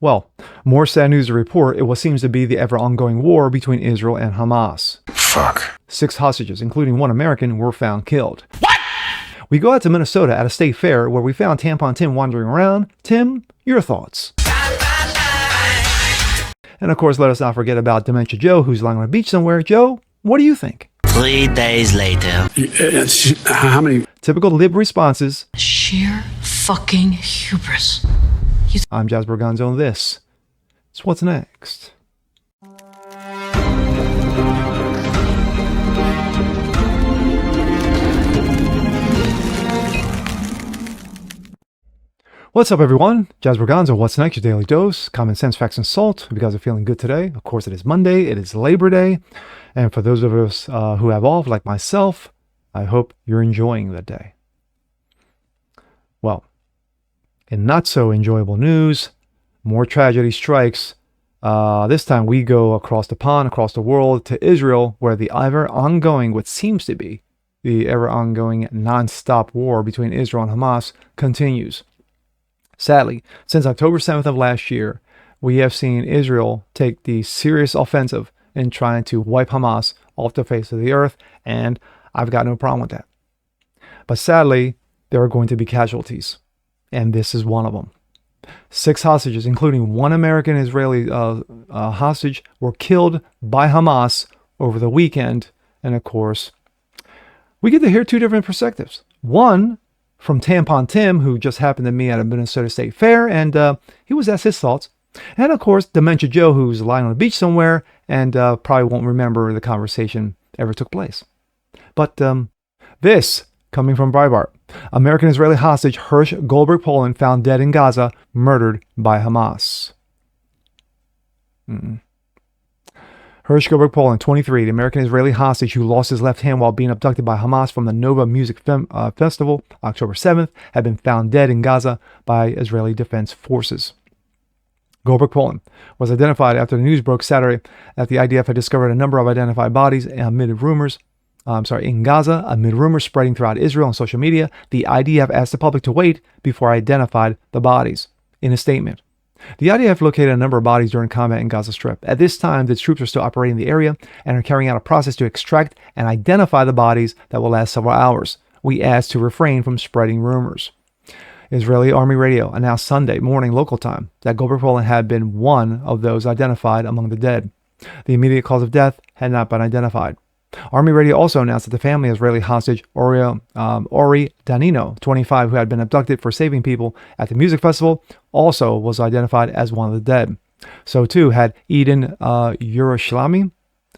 Well, more sad news to report. It what seems to be the ever-ongoing war between Israel and Hamas. Fuck. 6 hostages, including 1 American, were found killed. What? We go out to Minnesota at a state fair where we found Tampon Tim wandering around. Tim, your thoughts? And of course, let us not forget about Dementia Joe, who's lying on a beach somewhere. Joe, what do you think? 3 days later. How many? Typical lib responses. Sheer fucking hubris. I'm Jasper Gonzo, and this is What's Next. What's up, everyone? Jasper Gonzo, What's Next? Your daily dose, common sense, facts, and salt. Hope you guys are feeling good today. Of course, it is Monday. It is Labor Day. And for those of us who have off, like myself, I hope you're enjoying the day. Well, in not so enjoyable news, more tragedy strikes. This time we go across the pond, across the world, to Israel, where the ever-ongoing, what seems to be the ever-ongoing non-stop war between Israel and Hamas continues. Sadly, since October 7th of last year, we have seen Israel take the serious offensive in trying to wipe Hamas off the face of the earth, and I've got no problem with that. But sadly, there are going to be casualties, and this is one of them. 6 hostages, including 1 American Israeli hostage, were killed by Hamas over the weekend, and of course, we get to hear 2 different perspectives. One from Tampon Tim, who just happened to me at a Minnesota State Fair, and he was asked his thoughts. And of course, Dementia Joe, who's lying on the beach somewhere, and probably won't remember the conversation ever took place. But this, coming from Breitbart, American-Israeli hostage Hirsch Goldberg Poland found dead in Gaza, murdered by Hamas. Hirsch Goldberg Poland, 23, the American-Israeli hostage who lost his left hand while being abducted by Hamas from the Nova Music Festival, October 7th, had been found dead in Gaza by Israeli Defense Forces. Goldberg Poland was identified after the news broke Saturday that the IDF had discovered a number of identified bodies in Gaza, amid rumors spreading throughout Israel and social media. The IDF asked the public to wait before identified the bodies. In a statement, the IDF located a number of bodies during combat in Gaza Strip. At this time, the troops are still operating in the area and are carrying out a process to extract and identify the bodies that will last several hours. We ask to refrain from spreading rumors. Israeli Army Radio announced Sunday morning local time that Goldberg Poland had been one of those identified among the dead. The immediate cause of death had not been identified. Army Radio also announced that the family of Israeli hostage Ori Danino, 25, who had been abducted for saving people at the music festival, also was identified as one of the dead. So too had Eden Yerushalmi,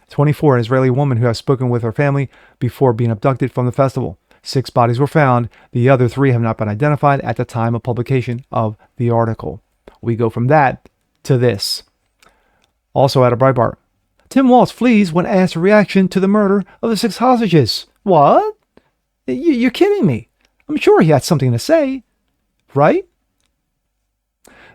24, an Israeli woman who has spoken with her family before being abducted from the festival. 6 bodies were found. The other 3 have not been identified at the time of publication of the article. We go from that to this. Also at a Breitbart, Tim Walz flees when asked a reaction to the murder of the 6 hostages. What? You're kidding me. I'm sure he had something to say, right?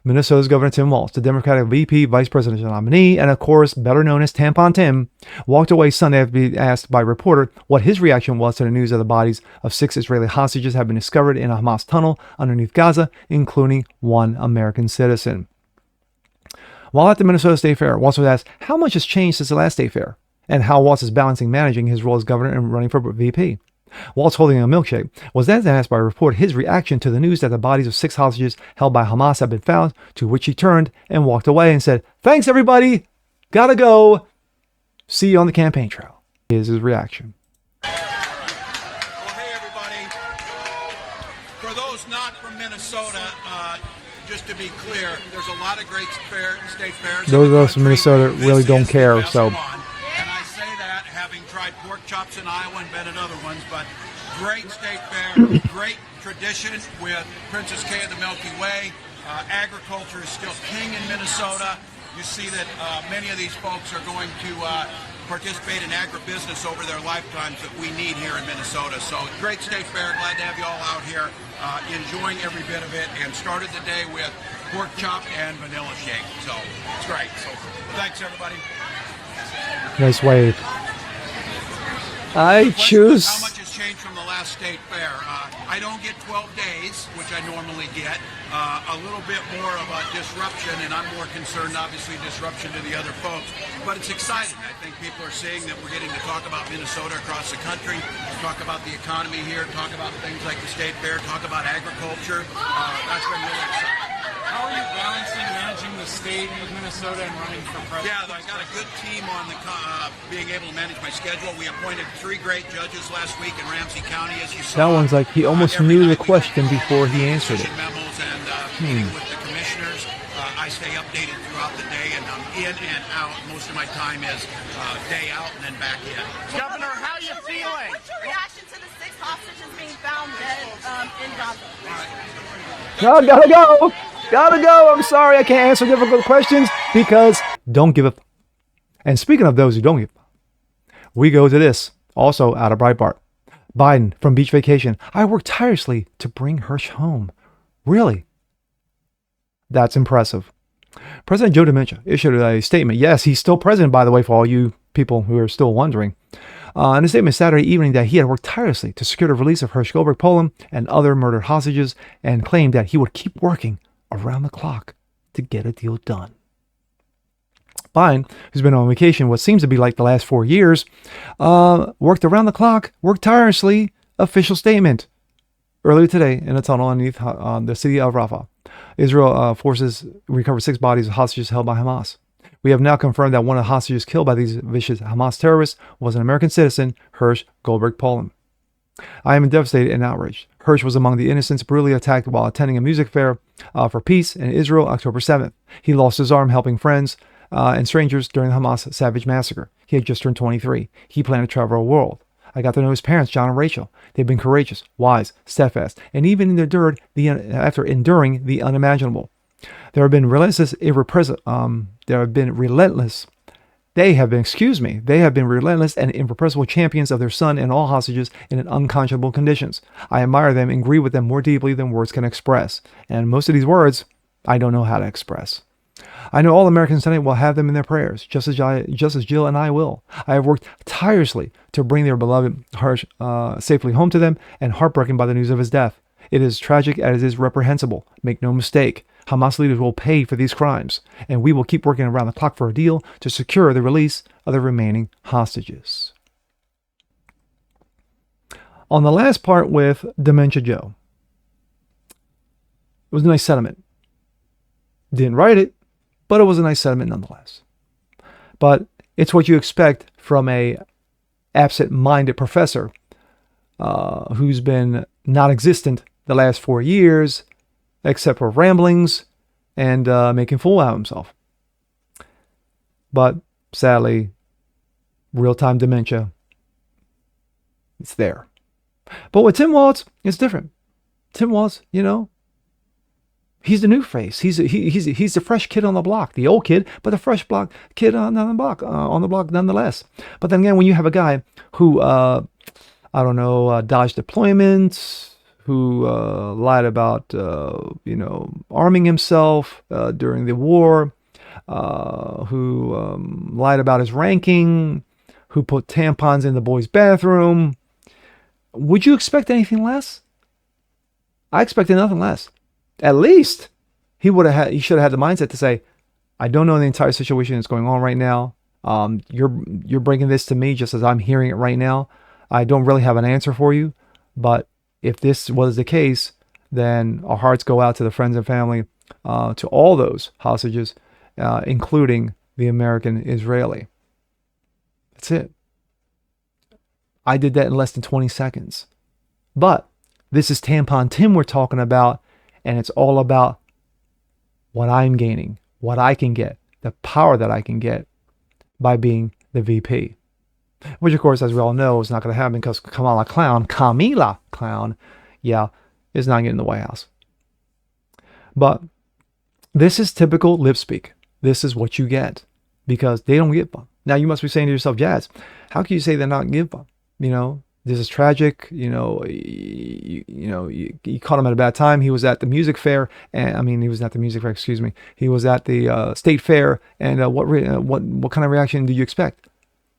Minnesota's Governor Tim Walz, the Democratic VP vice presidential nominee, and of course, better known as Tampon Tim, walked away Sunday after being asked by a reporter what his reaction was to the news that the bodies of 6 Israeli hostages have been discovered in a Hamas tunnel underneath Gaza, including 1 American citizen. While at the Minnesota State Fair, Walz was asked how much has changed since the last State Fair, and how Walz is balancing managing his role as governor and running for VP. Walz, holding a milkshake, was then asked by a reporter his reaction to the news that the bodies of 6 hostages held by Hamas had been found, to which he turned and walked away and said, "Thanks, everybody. Gotta go. See you on the campaign trail." Here's his reaction. Well, hey, everybody. For those not from Minnesota, just to be clear, there's a lot of great state fairs. Those of us from Minnesota really don't care, so. And I say that having tried pork chops in Iowa and been at other ones, but great state fair, great tradition with Princess Kay of the Milky Way. Agriculture is still king in Minnesota. You see that many of these folks are going to participate in agribusiness over their lifetimes that we need here in Minnesota. So great state fair. Glad to have you all out here enjoying every bit of it, and started the day with pork chop and vanilla shake. So it's great. So thanks, everybody. Nice wave. I choose change from the last state fair. I don't get 12 days, which I normally get. A little bit more of a disruption, and I'm more concerned, obviously, disruption to the other folks. But it's exciting. I think people are seeing that we're getting to talk about Minnesota across the country, talk about the economy here, talk about things like the state fair, talk about agriculture. That's been really exciting. How are you balancing managing the state of Minnesota and running for president? Yeah, I've got a good team on the being able to manage my schedule. We appointed 3 great judges last week in Ramsey County, as you saw. That one's like he almost Every knew the night we question have before he answered it. Memos and meeting with the commissioners. I stay updated throughout the day, and I'm in and out. Most of my time is day out and then back in. Governor, how you feeling? What's your reaction to the 6 hostages being found dead in Gaza? No, gotta go. Gotta go. I'm sorry I can't answer difficult questions because don't give up. And speaking of those who don't give up, we go to this, also out of Breitbart. Biden from beach vacation. I worked tirelessly to bring Hirsch home. Really? That's impressive. President Joe DiMaggio issued a statement. Yes, he's still president, by the way, for all you people who are still wondering. In a statement Saturday evening that he had worked tirelessly to secure the release of Hirsch Goldberg Poland and other murdered hostages and claimed that he would keep working around the clock to get a deal done. Biden, who's been on vacation what seems to be like the last 4 years, worked around the clock, worked tirelessly, official statement. Earlier today, in a tunnel underneath the city of Rafah, Israel forces recovered 6 bodies of hostages held by Hamas. We have now confirmed that one of the hostages killed by these vicious Hamas terrorists was an American citizen, Hirsch Goldberg Poland. I am devastated and outraged. Hirsch was among the innocents brutally attacked while attending a music fair for peace in Israel October 7th. He lost his arm helping friends and strangers during the Hamas savage massacre. He had just turned 23. He planned to travel the world. I got to know his parents, John and Rachel. They've been courageous, wise, steadfast, and even after enduring the unimaginable. They have been relentless. They have been relentless and irrepressible champions of their son and all hostages in unconscionable conditions. I admire them and agree with them more deeply than words can express. And most of these words, I don't know how to express. I know all Americans tonight will have them in their prayers, just as Jill and I will. I have worked tirelessly to bring their beloved Hirsch safely home to them, and heartbroken by the news of his death. It is tragic as it is reprehensible. Make no mistake. Hamas leaders will pay for these crimes, and we will keep working around the clock for a deal to secure the release of the remaining hostages. On the last part with Dementia Joe, it was a nice sentiment. Didn't write it, but it was a nice sentiment nonetheless. But it's what you expect from a absent-minded professor who's been non-existent the last 4 years, except for ramblings and making fool out of himself. But sadly, real-time dementia, it's there. But with Tim Walz, it's different. Tim Walz, he's the new face. He's the fresh kid on the block, the old kid, but the fresh kid on the block nonetheless. But then again, when you have a guy who dodged deployments, who lied about arming himself during the war, who lied about his ranking, who put tampons in the boys' bathroom, would you expect anything less? I expected nothing less. At least he should have had the mindset to say, I don't know the entire situation that's going on right now. You're bringing this to me just as I'm hearing it right now. I don't really have an answer for you, but if this was the case, then our hearts go out to the friends and family, to all those hostages, including the American Israeli. That's it. I did that in less than 20 seconds. But this is Tampon Tim we're talking about, and it's all about what I'm gaining, what I can get, the power that I can get by being the VP. Which, of course, as we all know, is not going to happen because Kamala Clown, is not getting in the White House. But this is typical lip speak. This is what you get because they don't give up. Now, you must be saying to yourself, Jazz, how can you say they're not give up? This is tragic. You caught him at a bad time. He was at the music fair, he was at the music fair. Excuse me. He was at the state fair, and what kind of reaction do you expect?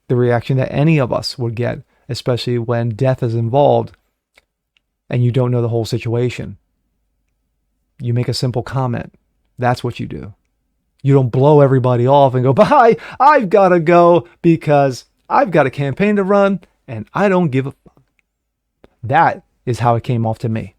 The reaction that any of us would get especially when death is involved and you don't know the whole situation. You make a simple comment. That's what you do. You don't blow everybody off and go, bye, I've got to go because I've got a campaign to run and I don't give a fuck. That is how it came off to me.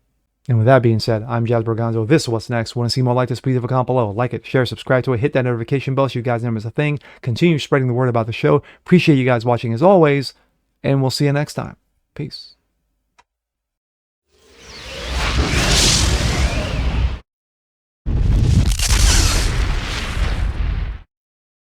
And with that being said, I'm Jazz Berganzo. This is What's Next. Want to see more like this? Please leave a comment below. Like it, share, subscribe to it, hit that notification bell so you guys know it's a thing. Continue spreading the word about the show. Appreciate you guys watching as always, and we'll see you next time. Peace.